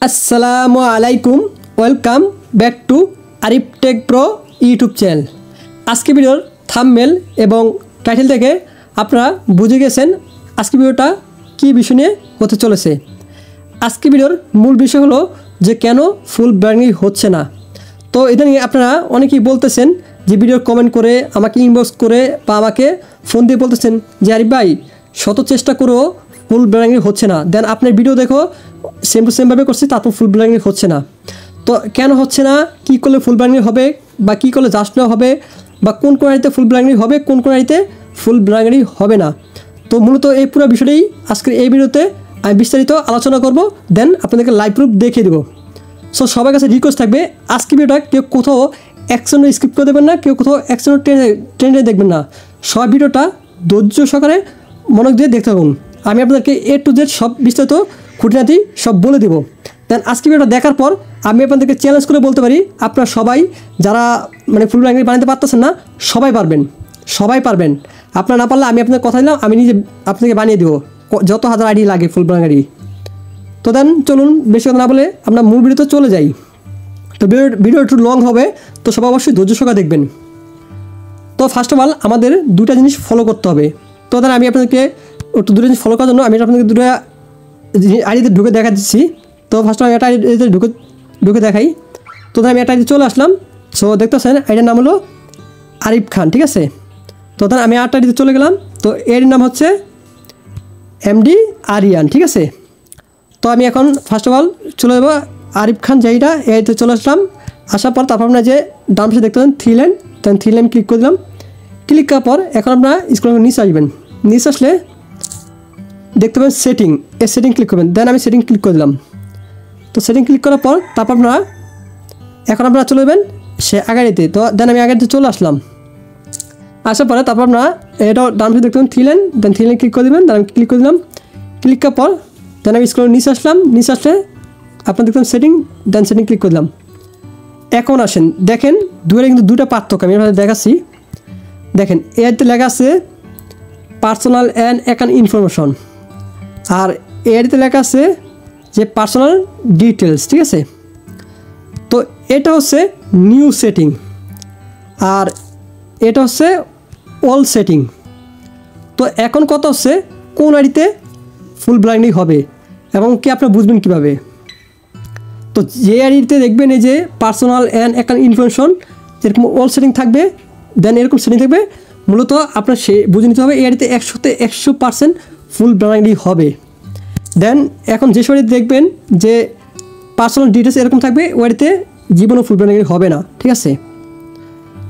আসসালামু আলাইকুম, welcome back to Arif take pro YouTube channel. আজকে ভিডিওর থাম্বনেল এবং টাইটেল থেকে আপনারা বুঝে গেছেন আজকে ভিডিওটা কী বিষয় নিয়ে হতে চলেছে। আজকে ভিডিওর মূল বিষয় হলো যে কেন ফুল ব্র্যান্ডিং হচ্ছে না। তো এটা নিয়ে আপনারা অনেকেই বলতেছেন যে ভিডিওর কমেন্ট করে, আমাকে ইনবক্স করে বা আমাকে ফোন দিয়ে বলতেছেন যে আরিফ ভাই শত চেষ্টা করেও ফুল ব্র্যান্ডিং হচ্ছে না, দেন আপনার ভিডিও দেখো সেম টু সেমভাবে করছি তারপর ফুল ব্র্যান্ডিং হচ্ছে না। তো কেন হচ্ছে না, কী করলে ফুল ব্র্যান্ডিং হবে বা কী করলে জাস্ট না হবে, বা কোন কোন আইতে ফুল ব্র্যান্ডিং হবে, কোন কোন আইতে ফুল ব্র্যান্ডিং হবে না। তো মূলত এই পুরো বিষয়টাই আজকের এই ভিডিওতে আমি বিস্তারিত আলোচনা করব, দেন আপনাদেরকে লাইভ প্রুফ দেখিয়ে দেবো। সো সবার কাছে রিকোয়েস্ট থাকবে আজকে ভিডিওটা কেউ কোথাও অ্যাকশন স্কিপ করে দেবেন না, কেউ কোথাও অ্যাকশন ট্রেন্ডে দেখবেন না। সব ভিডিওটা ধৈর্য সহকারে মনোযোগ দিয়ে দেখতে থাকুন। আমি আপনাদেরকে A to Z সব বিস্তারিত খুঁটিনাটি সব বলে দেবো। দেন আজকে ভিডিওটা দেখার পর আমি আপনাদেরকে চ্যালেঞ্জ করে বলতে পারি আপনারা সবাই যারা ফুল ব্র্যান্ডিং বানাতে পারতেছেন না সবাই পারবেন। আপনারা না পারলে আমি আপনাদের কথা দিলাম, আমি নিজে আপনাকে বানিয়ে দেবো যত হাজার আইডি লাগে ফুল ব্র্যান্ডিং। তো দেন চলুন বেশি কথা না বলে আমরা মূল ভিডিওতে চলে যাই। তো ভিডিও একটু লং হবে, তো সবাই অবশ্যই ধৈর্য সহকারে দেখবেন। তো ফার্স্ট অফ অল আমাদের দুটা জিনিস ফলো করতে হবে। তো দেন আমি আপনাদেরকে একটু দুটো জিনিস ফলো করার জন্য আমি আপনাদেরকে দুটো আইডিতে ঢুকে দেখা দিচ্ছি। তো ফার্স্ট অফ অল একটা আইডিতে ঢুকে দেখাই। তো আমি একটা আইডিতে চলে আসলাম। সো দেখতেছেন আইডির নাম হলো আরিফ খান, ঠিক আছে। তো দেন আমি আরেকটা আইডিতে চলে গেলাম। তো এর নাম হচ্ছে MD আরিয়ান, ঠিক আছে। তো আমি এখন ফার্স্ট অফ অল চলে যাবো আরিফ খান যেইটা এইতে চলে আসলাম। আসার পর তারপর আপনারা যে ডান পাশে দেখতে পাচ্ছেন থ্রি লাইন, দেন থ্রি লাইন ক্লিক করে দিলাম। ক্লিক করার পর এখন আপনারা স্ক্রল নিচে আসবেন। নিচে আসলে দেখতে পাবেন সেটিং, এই সেটিং ক্লিক করবেন। দেন আমি সেটিং ক্লিক করে দিলাম। তো সেটিং ক্লিক করার পর তারপর আপনারা চলে যাবেন সে আগাড়িতে। তো দেন আমি আগাড়িতে চলে আসলাম। আসার পরে তারপর আপনারা এটা ডান পাশে দেখতে পাবেন থ্রি লাইন, দেন থ্রি লাইন ক্লিক করে দেবেন। দেন আমি ক্লিক করে দিলাম। ক্লিক করার পর দেন আমি স্ক্রল নিচে আসলাম। নিচে আসলে আপনার দেখলাম সেটিং, দেন সেটিং ক্লিক করে দিলাম। এখন আসেন দেখেন দুয়ের কিন্তু দুটো পার্থক্য আমি আপনাদের দেখাচ্ছি। দেখেন এতে লেখা আছে পার্সোনাল অ্যান্ড অ্যাকাউন্ট ইনফরমেশন, আর এতে লেখা আছে যে পার্সোনাল ডিটেলস, ঠিক আছে। তো এটা হচ্ছে নিউ সেটিং আর এটা হচ্ছে ওল্ড সেটিং। তো এখন কথা হচ্ছে কোন আইডিতে ফুল ব্লাইন্ডিং হবে এবং কি আপনারা বুঝবেন কীভাবে। তো যে আইডিতে দেখবেন এই যে পার্সোনাল অ্যান্ড অ্যাকাউন্ট ইনফরমেশন যেরকম ওল্ড সেটিং থাকবে, দেন এরকম সেটিং থাকবে, মূলত আপনার সে বুঝে নিতে হবে এই আইডিতে 100% ফুল ব্লাইন্ডিং হবে। দেন এখন যে আইডিতে দেখবেন যে পার্সোনাল ডিটেলস এরকম থাকবে ওই আইডিতে জীবনও ফুল ব্লাইন্ডিং হবে না, ঠিক আছে।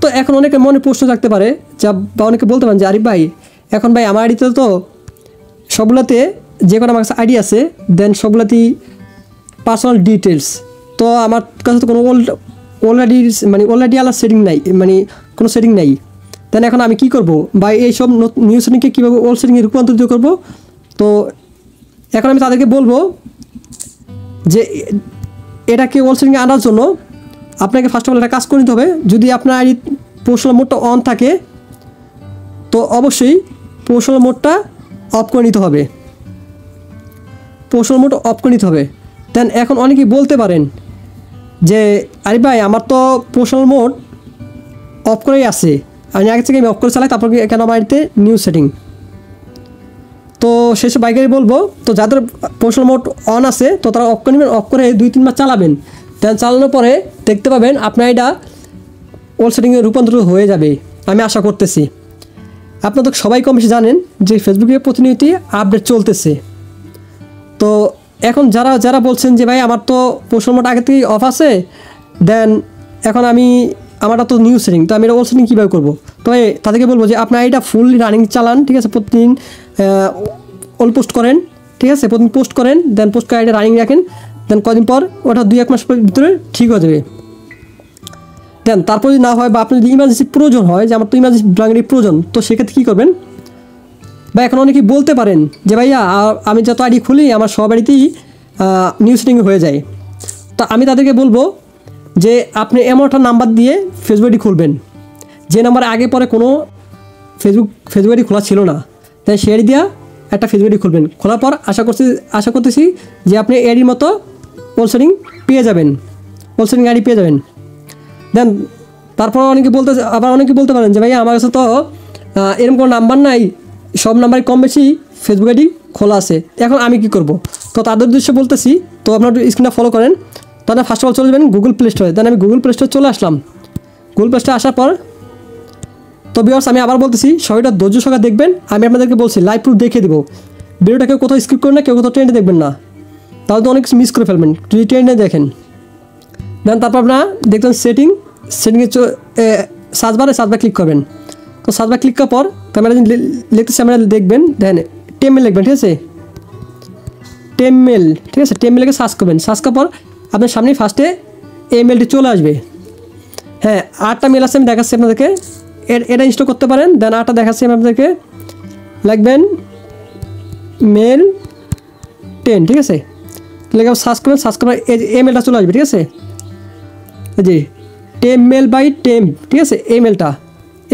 তো এখন অনেকের মনে প্রশ্ন থাকতে পারে যা বা অনেকে বলতে পারেন যে আরিফ ভাই এখন ভাই আমার আইডিতে তো সবগুলোতে যে কোনো আমার কাছে আইডি আছে, দেন সবগুলোতেই পার্সোনাল ডিটেলস, তো আমার কাছে তো কোনো অলরেডি আলাদা সেটিং নাই, কোনো সেটিং নাই। দেন এখন আমি কী করবো বা এইসব নিউ সেটিংকে কীভাবে ওল্ড সেটিংয়ে রূপান্তরিত করবো। তো এখন আমি তাদেরকে বলবো যে এটাকে ওল্ড সেটিংয়ে আনার জন্য আপনাকে ফার্স্ট অফ অল একটা কাজ করে নিতে হবে। যদি আপনার আইডি প্রফেশনাল মোডটা অন থাকে তো অবশ্যই প্রফেশনাল মোডটা অফ করে নিতে হবে, দেন এখন অনেকেই বলতে পারেন যে আরে ভাই আমার তো প্রফেশনাল মোড অফ করেই আছে, আমি আগে থেকে আমি অফ করে চালাই, তারপর কেন আমার আইডিতে নিউ সেটিং। তো সেসব বাইকারই বলবো তো যাদের প্রফেশনাল মোড অন আছে তো তারা অফ করে নেবেন, অফ করে 2-3 বার চালাবেন। দেন চালানোর পরে দেখতে পাবেন আপনার এটা ওল্ড সেটিংয়ে রূপান্তরিত হয়ে যাবে, আমি আশা করতেছি। আপনারা তো সবাই কম বেশি জানেন যে ফেসবুকে প্রতিনিয়ত আপডেট চলতেছে। তো এখন যারা বলছেন যে ভাই আমার তো প্রফেশনাল মোড আগে থেকেই অফ আছে, দেন এখন আমারটা তো নিউ সেটিং, তো আমি এটা ওল্ড সেটিং কীভাবে করবো। তো তাদেরকে বলবো যে আপনার এটা ফুল রানিং চালান, ঠিক আছে, প্রতিদিন অল পোস্ট করেন, ঠিক আছে, প্রতিদিন পোস্ট করেন, দেন পোস্ট করে এটা রানিং রাখেন, দেন কদিন পর ওটা 2-1 মাস ভিতরে ঠিক হয়ে যাবে। দেন তারপর যদি না হয় বা আপনার যদি ইমার্জেন্সি প্রয়োজন হয় যে আমার তো ইমার্জেন্সি ব্লাইন্ডিং প্রয়োজন, তো সেক্ষেত্রে কী করবেন। বা এখন অনেকেই বলতে পারেন যে ভাইয়া আমি যত আইডি খুলি আমার সব আইডিতেই নিউ সেটিং হয়ে যায়। তো আমি তাদেরকে বলবো যে আপনি এমন একটা নাম্বার দিয়ে ফেসবুক আইডি খুলবেন যে নাম্বার আগে পরে কোনো ফেসবুক আইডি খোলা ছিল না, তাই সেই আইডি দিয়া একটা ফেসবুক আইডি খুলবেন। খোলার পর আশা করতেছি যে আপনি এডির মতো ওল সেটিং পেয়ে যাবেন, ওল সেটিং আইডি পেয়ে যাবেন। দেন তারপর অনেকে বলতে পারেন যে ভাই আমার কাছে তো এরকম কোনো নাম্বার নাই, সব নাম্বারই কম বেশি ফেসবুক আইডি খোলা আছে, এখন আমি কি করব? তো তাদের উদ্দেশ্যে বলতেছি, তো আপনার স্ক্রিনটা ফলো করেন। তাহলে ফার্স্ট অফ অল চলে যাবেন গুগল প্লে স্টোরে। দেন আমি গুগল প্লে স্টোরে চলে আসলাম। গুগল প্লে স্টোরে আসার পর তো ভিউয়ার্স আমি আবার বলতেছি সবাইটা ধৈর্য সহকারে দেখবেন। আমি আপনাদেরকে বলছি লাইভ প্রুফ দেখিয়ে দেবো। ভিডিওটা কেউ কোথাও স্কিপ করেন না, কেউ কোথাও ট্রেন্ডে দেখবেন না, তাহলে তো অনেক কিছু মিস করে ফেলবেন যদি ট্রেন্ডে দেখেন। দেন তারপর আপনারা দেখবেন সেটিংয়ে সার্চ বারে ক্লিক করবেন। তো সার্চ বার ক্লিক করার পর ক্যামেরা লিখতেছি আমরা দেখবেন, দেন টেমমেল লিখবেন, ঠিক আছে, টেমমেল, ঠিক আছে, টেমমেল লিখে সার্চ করবেন। সার্চ করার পর আপনার সামনে ফার্স্টে এই মেলটি চলে আসবে। হ্যাঁ 8টা মেল আছে, আমি দেখাচ্ছি আপনাদেরকে, এটা ইনস্টল করতে পারেন। দেন 8টা দেখাচ্ছি আমি আপনাদেরকে, লিখবেন মেল 10, ঠিক আছে, লিখে সার্চ করবেন। সার্চ করার এই মেলটা চলে আসবে, ঠিক আছে, জি টেমমেল বাই টেম, ঠিক আছে, এই মেলটা,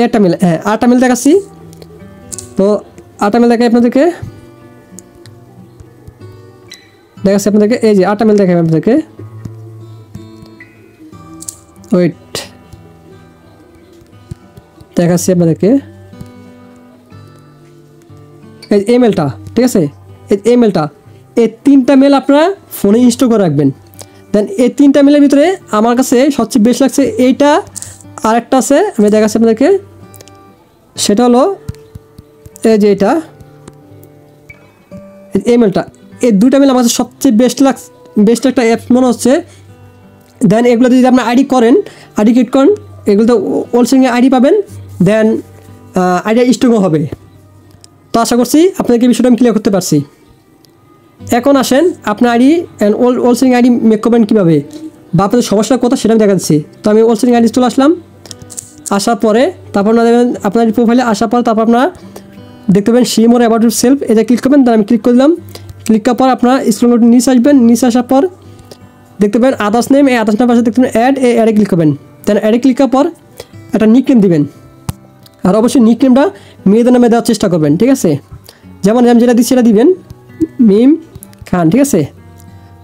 একটা মেল, হ্যাঁ 8টা মেল দেখাচ্ছি। তো 8টা মেল দেখাই আপনাদেরকে, এই যে 8টা মেল দেখাই আপনাদেরকে, ওয়েট দেখাচ্ছি আপনাদেরকে, এই মেলটা, ঠিক আছে, এই মেলটা, এই 3টা মেল আপনারা ফোনে ইনস্টল করে রাখবেন। দেন এই 3টা মেলের ভিতরে আমার কাছে সবচেয়ে বেস্ট লাগছে এইটা, আরেকটা আছে আমি দেখাচ্ছি আপনাদেরকে, সেটা হলো এই যে এটা, এই মেলটা, এই 2টা মেল আমার কাছে সবচেয়ে বেস্ট একটা অ্যাপ মনে হচ্ছে। দেন এগুলোতে যদি আপনার আইডি ক্রিয়েট করেন, এগুলোতে ওল সেটিং আইডি পাবেন, দেন আইডি স্ট্রংও হবে। তো আশা করছি আপনাদেরকে বিষয়টা আমি ক্লিয়ার করতে পারছি। এখন আসেন আপনার আইডি অ্যান্ড ওল সেটিং আইডি মেক করবেন কীভাবে, বা আপনাদের সমস্যার কথা সেটা আমি দেখাচ্ছি। তো আমি ওল সেটিং আইডি চলে আসলাম। আসার পরে তারপর আপনারা দেখবেন আপনার প্রোফাইলে আসার পর তারপর আপনারা দেখতে পাবেন সি মোর অ্যাবাউট সেলফ, এটা ক্লিক করবেন। দেন আমি ক্লিক করে দিলাম। ক্লিক করার পর আপনারা স্ক্রল নিচে আসবেন। নিচে আসার পর দেখতে পাবেন আদার্স নেম, এই আদার্স নেম পাশে দেখতে পাবেন অ্যাডে ক্লিক করবেন। দেন অ্যাডে ক্লিক করার পর একটা নিক নেম দিবেন, আর অবশ্যই নিক নেমটা মেয়েদের নামে দেওয়ার চেষ্টা করবেন, ঠিক আছে, যেমন আমি যেটা দিচ্ছি সেটা দিবেন, মিম খান, ঠিক আছে,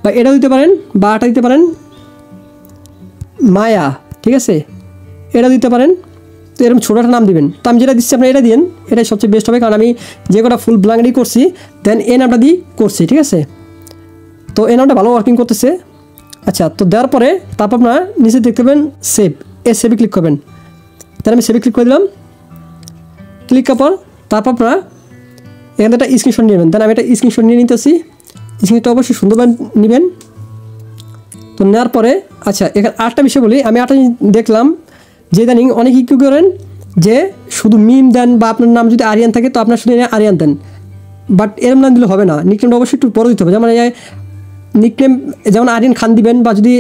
বা এটাও দিতে পারেন, বা এটা দিতে পারেন মায়া, ঠিক আছে, এটা দিতে পারেন। তো এরকম ছোটো একটা নাম দিবেন। তো আমি যেটা দিচ্ছি আপনারা এটা দিন, এটাই সবচেয়ে বেস্ট হবে, কারণ আমি যে কটা ফুল ব্ল্যাঙ্কই করছি দেন এই নামটা দিয়ে করছি, ঠিক আছে। তো এই নামটা ভালো ওয়ার্কিং করতেছে। আচ্ছা, তো দেওয়ার পরে তারপর আপনারা নিচে দেখতে পাবেন সেভ, সেভে ক্লিক করবেন। তাহলে আমি সেভে ক্লিক করে দিলাম। ক্লিক করার পর তারপর আপনারা এখানে একটা স্ক্রিনশট নেবেন। দেন আমি একটা স্ক্রিনশট নিয়ে নিতেছি। স্ক্রিনশটটা অবশ্যই সুন্দরভাবে নেবেন। তো নেওয়ার পরে আচ্ছা এখানে আরেকটা বিষয় বলি, আমি আরেকটা দেখলাম যে ইদানিং অনেকেই কী করেন যে শুধু মিম দেন, বা আপনার নাম যদি আরিয়ান থাকে তো আপনার শুধু আরিয়ান দেন, বাট এরম নাম দিলে হবে না, নিকনেমটা অবশ্যই একটু বড় দিতে হবে। যেমন নিকনেম যেমন আরিয়ান খান দিবেন, বা যদি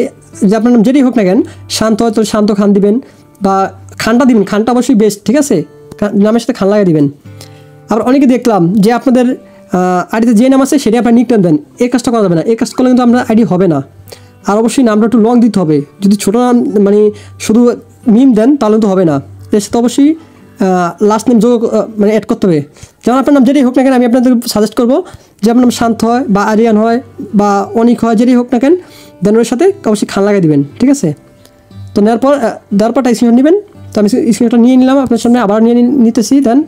যে আপনার নাম যেটাই হোক না কেন, শান্ত হয় তো শান্ত খান দিবেন, বা খানটা দিবেন, খানটা অবশ্যই বেস্ট, ঠিক আছে, নামের সাথে খান লাগিয়ে দিবেন। আবার অনেকে দেখলাম যে আপনাদের আইডিতে যে নাম আছে সেটাই আপনার নিকনেম দেন, এই কাজটা করা যাবে না। এই কাজ করলে কিন্তু আপনার আইডি হবে না। আর অবশ্যই নামটা একটু লং দিতে হবে। যদি ছোটো নাম মানে শুধু মিম দেন তাহলে তো হবে না, এর সাথে অবশ্যই লাস্ট নেম যোগ মানে অ্যাড করতে হবে। যেমন আপনার নাম যেটাই হোক না কেন, আমি আপনাদের সাজেস্ট করবো যে আপনার নাম শান্ত হয়, বা আরিয়ান হয়, বা অনিক হয়, যেটাই হোক না কেন, দেন ওর সাথে অবশ্যই খান লাগিয়ে দেবেন, ঠিক আছে। তো দেওয়ার পর স্ক্রিনশট নেবেন। তো আমি স্ক্রিনশটটা নিয়ে নিলাম, আপনার সামনে আবার নিতেছি। দেন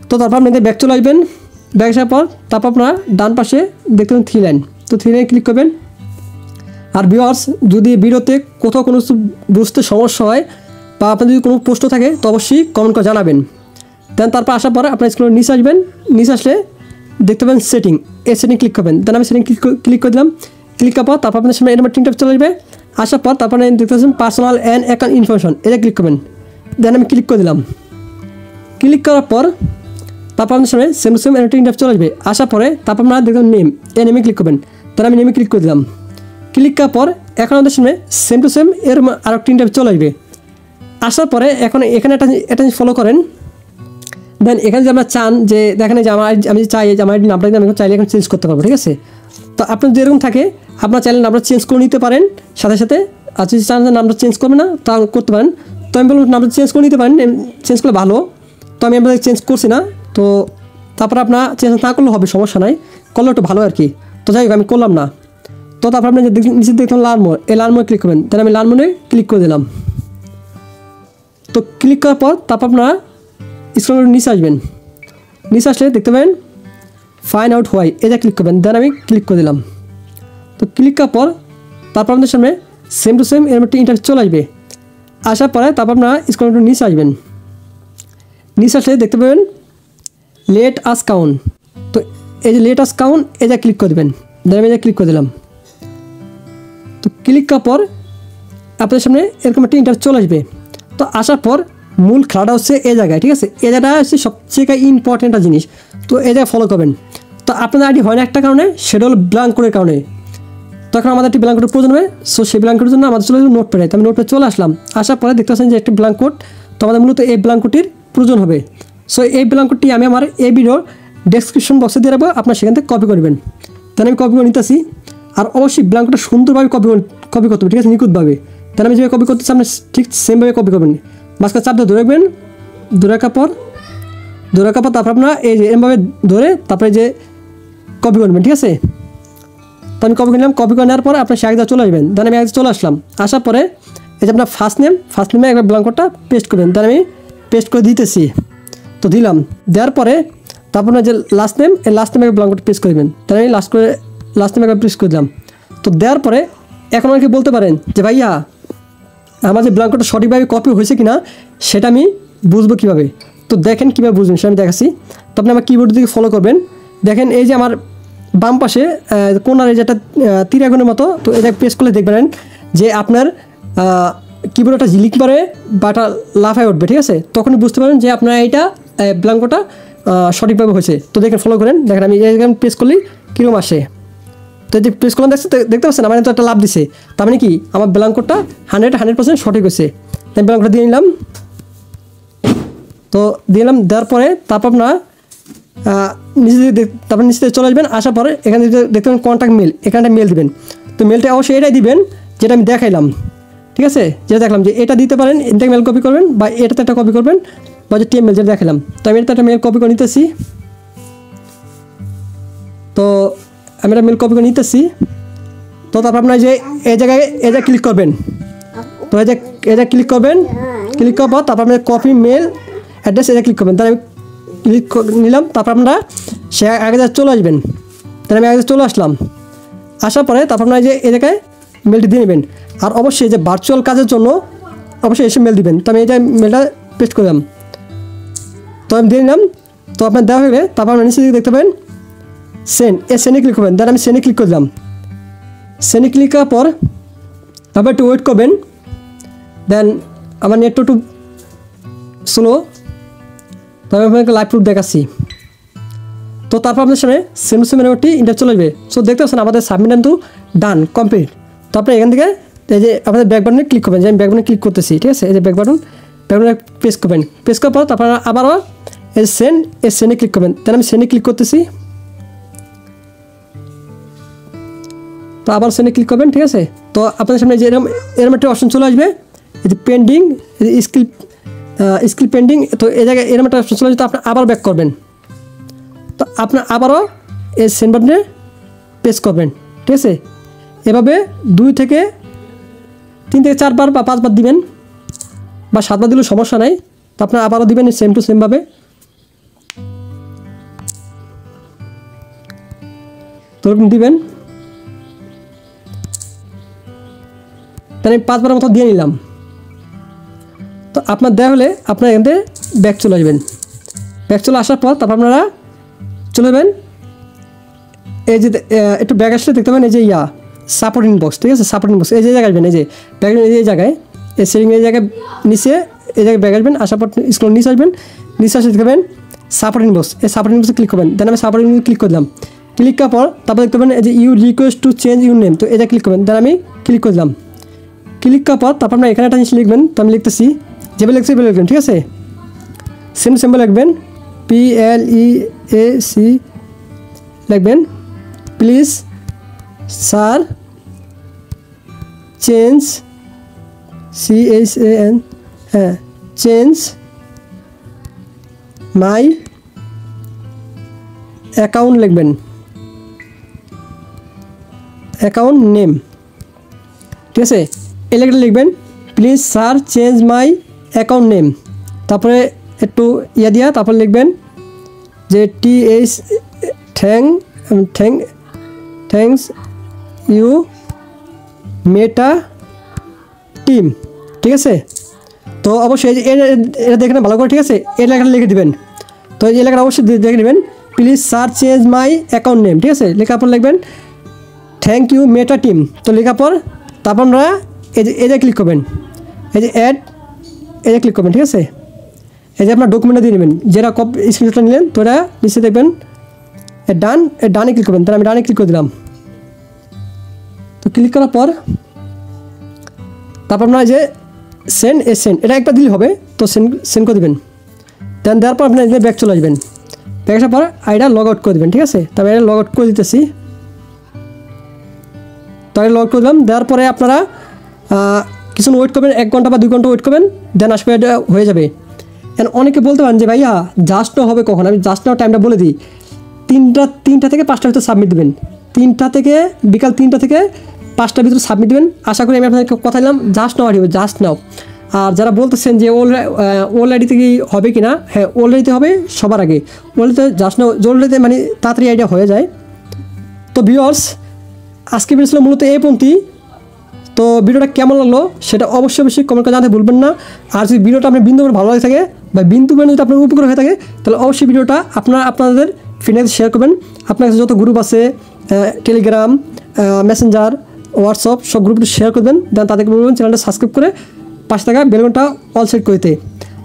তো তারপর আপনাদের ব্যাক চলে আসবেন। ব্যাক আসার পর তারপর আপনারা ডান পাশে দেখতে পাবেন 3 লাইন, তো 3 লাইনে ক্লিক করবেন। আর ভিউয়ার্স যদি ভিডিওতে কোথাও কোনো কিছু বুঝতে সমস্যা হয়, বা আপনার যদি কোনো প্রশ্ন থাকে তো অবশ্যই কমেন্ট করে জানাবেন। দেন তারপর আসার পর আপনার স্ক্রিনে নিচে আসবেন। নিচে আসলে দেখতে পাবেন সেটিং, এই সেটিং ক্লিক করবেন। দেন আমি সেটিং ক্লিক করে দিলাম। ক্লিক করার পর তারপর আপনার সামনে এরকম তিনটা চলে আসবে। আসার পর তারপরে দেখতে পাচ্ছেন পার্সোনাল অ্যান্ড অ্যাকাউন্ট ইনফরমেশন, এটা ক্লিক করবেন। দেন আমি ক্লিক করে দিলাম। ক্লিক করার পর তারপর আপনার সামনে সেম একটা ইন্টারফেস চলে আসবে। আসার পরে তারপর আপনারা দেখবেন নেম, এই নেমে ক্লিক করবেন। তাহলে আমি নেমে ক্লিক করে দিলাম। ক্লিক করার পর এখন আমাদের সামনে সেম এর আর একটা ইন্টারফেস চলে আসবে। আসার পরে এখন এখানে একটা ফলো করেন। দেন এখানে যে আপনারা চান যে দেখেন যে আমি চাই যে আমার নামটা আমি চাইলে এখন চেঞ্জ করতে পারবো, ঠিক আছে। তো আপনার যেরকম থাকে আপনার চাইলে নামটা চেঞ্জ করে নিতে পারেন সাথে সাথে। আর যদি চান যে নামটা চেঞ্জ করবে না তা করতে পারেন। তো আমি বলবো নামটা চেঞ্জ করে নিতে পারেন, চেঞ্জ করলে ভালো। তো আমি আপনাদের চেঞ্জ করছি না, তো তারপর আপনার চেঞ্জ না করলে হবে, সমস্যা নাই, করলে একটু ভালো আর কি। তো যাই হোক আমি করলাম না। তো তো তারপর আপনি নিচে দেখলাম লার্ন মোর, এই লার্ন মোড়ে ক্লিক করবেন। তাহলে আমি লার্ন মোড়ে ক্লিক করে দিলাম। তো ক্লিক করার পর তারপর আপনারা স্ক্রল করে নিচে আসবেন। নিচে আসলে দেখতে পাবেন ফাইন্ড আউট হোয়াই, এটা ক্লিক করবেন। দেন আমি ক্লিক করে দিলাম। তো ক্লিক করার পর তারপর আমাদের সামনে সেম টু সেম এর মধ্যে ইন্টারফেস চলে আসবে। আসার পরে তারপর আপনারা স্ক্রল করে নিচে আসবেন। নিচে আসলে দেখতে পাবেন লেট আস কাউন্ট। তো এই যে লেট আস কাউন্ট, এটা ক্লিক করে দেবেন। দেন আমি এটা ক্লিক করে দিলাম। তো ক্লিক করার পর আপনাদের সামনে এরকম একটা ইন্টারফেস চলে আসবে। তো আসার পর মূল খেলাটা হচ্ছে এই জায়গায়, ঠিক আছে? এই জায়গাটা হচ্ছে সবচেয়ে ইম্পর্টেন্ট একটা জিনিস। তো এই জায়গায় ফলো করবেন। তো আপনাদের আইডি হয় না একটা কারণে, সেটা হলো ব্ল্যাঙ্ক কোডের কারণে। তখন আমাদের একটি ব্ল্যাঙ্ক কোডের প্রয়োজন হবে। সো সেই ব্ল্যাঙ্ক কোডের জন্য আমাদের চলে যাবে নোটপ্যাডে। তো আমি নোটপ্যাডে চলে আসলাম। আসার পরে দেখতে পাচ্ছেন যে একটি ব্ল্যাঙ্ক কোড। তো আমাদের মূলত এই ব্ল্যাঙ্ক কোডটির প্রয়োজন হবে। সো এই ব্ল্যাঙ্ক কোডটি আমি আমার এই ভিডিওর ডেসক্রিপশন বক্সে দিয়ে রাখবো, আপনার সেখান থেকে কপি করবেন। তাহলে আমি কপি করে নিতেছি। আর অবশ্যই ব্ল্যাঙ্ক কোডটা সুন্দরভাবে কপি করতে হবে, ঠিক আছে? নিখুঁতভাবে। তাহলে আমি যেভাবে কপি করতেছি আপনি ঠিক সেমভাবে কপি করবেন। মাঝখানে চাপ ধরে রাখবেন। ধরে রাখার পর তারপর আপনারা এই যে এমভাবে ধরে তারপরে যে কপি করবেন, ঠিক আছে? তো আমি কপি করলাম। কপি করে নেওয়ার পর আপনার সে এক জায়গায় চলে আসবেন। দেন আমি এক জায়গায় চলে আসলাম। আসার পরে এই যে আপনার ফার্স্ট নেমে একবার ব্ল্যাঙ্ক কোডটা পেস্ট করবেন। তাহলে আমি পেস্ট করে দিতেছি। তো দিলাম। দেওয়ার পরে তারপর যে লাস্ট নেম, এই লাস্ট নেমে ব্ল্যাঙ্ক কোডটা পেস্ট করবেন। তাহলে আমি লাস্ট নেমে একবার পেস্ট করে দিলাম। তো দেওয়ার পরে এখন আমাকে বলতে পারেন যে ভাইয়া আমার যে ব্ল্যাঙ্ক কোডটা সঠিকভাবে কপি হয়েছে কিনা সেটা আমি বুঝবো কীভাবে? তো দেখেন কীভাবে বুঝবেন সেটা আমি দেখাচ্ছি। তো আপনি আমার কিবোর্ড দিকে ফলো করবেন। দেখেন এই যে আমার বাম পাশে কোনার এই যে একটা তীর আগুনের মতো, তো এটা প্রেস করলে দেখবেন যে আপনার কিবোর্ড একটা ঝিলিক পারে বা একটা লাফায় উঠবে, ঠিক আছে? তখনই বুঝতে পারেন যে আপনার এইটা ব্ল্যাঙ্ক কোডটা সঠিকভাবে হয়েছে। তো দেখেন ফলো করেন। দেখেন আমি এই প্রেস করলেই কীরকম আসে। তো যে প্রেস করলাম দেখতে পাচ্ছেন আমার তো একটা লাভ দিছে। তার মানে কি আমার ব্ল্যাঙ্ক কোডটা 100% সঠিক হয়েছে। তাই ব্ল্যাঙ্ক কোডটা দিয়ে নিলাম। তো দিলাম। দেওয়ার পরে তারপর আপনার নিচে চলে আসবেন। আসার পরে এখানে দেখতে পাবেন কন্ট্যাক্ট মেল, এখানটা মেল দিবেন। তো মেলটা অবশ্যই এটাই দিবেন যেটা আমি দেখাইলাম, ঠিক আছে? যেটা দেখলাম যে এটা দিতে পারেন, এটা মেল কপি করবেন বা এটাতে একটা কপি করবেন বা যে টিএম মেল যেটা দেখালাম। তো আমি এটাতে একটা মেল কপি করে নিতেছি। তো আমি একটা মেল কপি করে নিতেছি। তো তারপর আপনার যে এই জায়গায় ক্লিক করবেন। তো এটা ক্লিক করবেন। ক্লিক করার পর তারপর আপনার কপি মেল অ্যাড্রেস এটা ক্লিক করবেন। তাহলে আমি ক্লিক নিলাম। তারপর আপনারা সে আগে চলে আসবেন। তাহলে আমি আগে চলে আসলাম। আসার পরে তারপর আপনারা যে এই জায়গায় মেলটি দিয়ে নেবেন। আর অবশ্যই যে ভার্চুয়াল কাজের জন্য অবশ্যই এসে মেল দিবেন। তো আমি এটা মেলটা পেস্ট করলাম। তো আমি দিয়ে নিলাম। তো আপনার দেওয়া হয়ে গেলে তারপর আপনার নিচে দিকে দেখতে পাবেন সেন্ড, সেন্ডে ক্লিক করবেন। দেন আমি সেন্ডে ক্লিক করে দিলাম। সেন্ডে ক্লিক করার পর তারপর একটু ওয়েট করবেন। দেন আমার নেটটা একটু স্লো, তবে আপনাকে লাইভ প্রুফ দেখাচ্ছি। তো তারপর আপনার সামনে সেম একটি ইন্টারভিউ চলে আসবে। সো দেখতে পাচ্ছেন আমাদের সাবমিট কিন্তু ডান কমপ্লিট। তো আপনি এখান থেকে এই যে আপনাদের ব্যাক বাটনে ক্লিক করবেন। যে আমি ব্যাক বাটনে ক্লিক করতেছি, ঠিক আছে? এই যে ব্যাক বাটনে প্রেস করবেন। প্রেস করার পর তারপর আবারও এই সেন্ডে ক্লিক করবেন। তাহলে আমি সেন্ডে ক্লিক করতেছি। তো আবার সেন্ডে ক্লিক করবেন, ঠিক আছে? তো আপনাদের সামনে যে এরকম একটা অপশন চলে আসবে, এই যে পেন্ডিং, স্কিল পেন্ডিং। তো এই জায়গায় এরকম একটা অপশন চলে আসবে। তো আপনি আবার ব্যাক করবেন। তো আপনার আবারও এই সেন্ড বাটনে প্রেস করবেন, ঠিক আছে? এভাবে 2 থেকে 3 থেকে 4 বার বা 5 বার দিবেন বা 7 বার দিলেও সমস্যা নাই। তো আপনার আবারও দিবেন সেম টু সেমভাবে। তো এরকম দিবেন। তাহলে আমি 5 বারের মতো দিয়ে নিলাম। তো আপনার দেওয়া হলে আপনার এখান থেকে ব্যাক চলে আসবেন। ব্যাক চলে আসার পর তারপর আপনারা চলে যাবেন। এই যে একটু ব্যাক আসলে দেখতে পাবেন এই যে সাপোর্টিং বক্স, ঠিক আছে? সাপোর্টিং বক্স এই যে জায়গায় আসবেন। এই যে ব্যাক এই জায়গায় এই সেটিং এই জায়গায় নিচে এই জায়গায় ব্যাক আসবেন। আসার পর স্ক্রল নিচে আসবেন। নিচে আসলে দেখবেন সাপোর্টিং বক্স, এই সাপোর্টিং বক্সে ক্লিক করবেন। দেন আমি সাপোর্টিং ক্লিক করে দিলাম। ক্লিক করার পর তারপর দেখতে পাবেন এই যে you request to change your name, তো এটা ক্লিক করবেন। দেন আমি ক্লিক করে দিলাম। ক্লিক করার পর তারপর আপনার এখানে একটা জিনিস লিখবেন। তো আমি লিখতেছি, যেভাবে লিখছি সেভাবে লিখবেন, ঠিক আছে? সিম্বল লিখবেন, PLEAC লিখবেন। প্লিজ স্যার চেঞ্জ, CHAN, হ্যাঁ, চেঞ্জ মাই অ্যাকাউন্ট লিখবেন। অ্যাকাউন্ট নেম, ঠিক আছে। এই লেখাটা লিখবেন, please sir change my account name, তারপরে একটু ইয়া দিয়া তারপর লিখবেন যে TH thanks you Meta team, ঠিক আছে। তো অবশ্যই এটা দেখে না ভালো করে, ঠিক আছে। এই লেখাটা লিখে দেবেন। তো এই লেখাটা অবশ্যই দেখে নেবেন, please sir change my account name, ঠিক আছে। লেখার পর লিখবেন থ্যাংক ইউ মেটা টিম। তো লেখার পর তারপর আমরা এই যে ক্লিক করবেন, এই যে অ্যাড, এই যে ক্লিক করবেন, ঠিক আছে। এই যে আপনার ডকুমেন্টটা দিয়ে নেবেন, যেটা স্ক্রিনশটটা নিলেন, তো এটা নিচে দেখবেন ডানে ক্লিক করবেন। তাহলে আমি ডানে ক্লিক করে দিলাম। তো ক্লিক করার পর তারপর আপনার যে সেন্ড এটা একবার দিলে হবে, তো সেন্ড করে দেবেন। দেন দেওয়ার পর আপনার ব্যাক চলে আসবেন। ব্যাক আসার পর আইডা লগ আউট করে দেবেন, ঠিক আছে। তারপরে এটা লগ আউট করে দিতেছি। তাহলে লগ আউট করে দিলাম। দেওয়ার পরে আপনারা কিছু ওয়েট করবেন, 1 ঘন্টা বা 2 ঘন্টা ওয়েট করবেন, দেন আসবে, এটা হয়ে যাবে। অ্যান্ড অনেকে বলতে পারেন যে ভাইয়া জাস্ট নাও হবে কখন, আমি জাস্ট নাও টাইমটা বলে দিই। 3টা থেকে 5টার ভিতরে সাবমিট দেবেন। বিকাল 3টা থেকে 5টার ভিতরে সাবমিট দেবেন। আশা করি আমি আপনাদেরকে কথা দিলাম জাস্ট নাও হবে, জাস্ট নাও। আর যারা বলতেছেন যে অলরেডিতে কি হবে কি না, হ্যাঁ অলরেডিতে হবে সবার আগে। অলরেডিতে জাস্ট নাও, অলরেডিতে মানে তাড়াতাড়ি আইডিয়া হয়ে যায়। তো ভিউয়ার্স, আজকে ভিডিও ছিল মূলত এই পর্যন্তই। তো ভিডিওটা কেমন লাগলো সেটা অবশ্যই কমেন্ট করে জানাতে ভুলবেন না। আর যদি ভিডিওটা আপনার বিন্দু ভালো লাগে থাকে বা বিন্দু যদি আপনার উপকার হয়ে থাকে, তাহলে অবশ্যই ভিডিওটা আপনাদের ফ্রেন্ডদের শেয়ার করবেন। আপনার কাছে যত গ্রুপ আছে, টেলিগ্রাম, মেসেঞ্জার, হোয়াটসঅ্যাপ, সব গ্রুপটি শেয়ার করবেন। দেন তাদেরকে বলবেন চ্যানেলটা সাবস্ক্রাইব করে পাশে থাকা বেলঘন্টা অল সেট করে দিতে।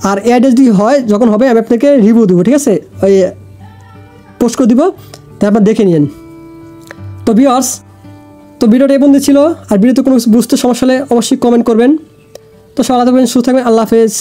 আর অ্যাড যদি হয়, যখন হবে আমি আপনাকে রিভিউ দেবো, ঠিক আছে, ওই পোস্ট করে দিব, তাই আপনার দেখে নিন। তো ভিউয়ার্স, তো ভিডিওটা এই পর্যন্ত ছিল। আর ভিডিওতে কোনো বুঝতে সমস্যা হলে অবশ্যই কমেন্ট করবেন। তো সবাই থাকবেন, সুস্থ থাকবেন, আল্লাহ হাফেজ।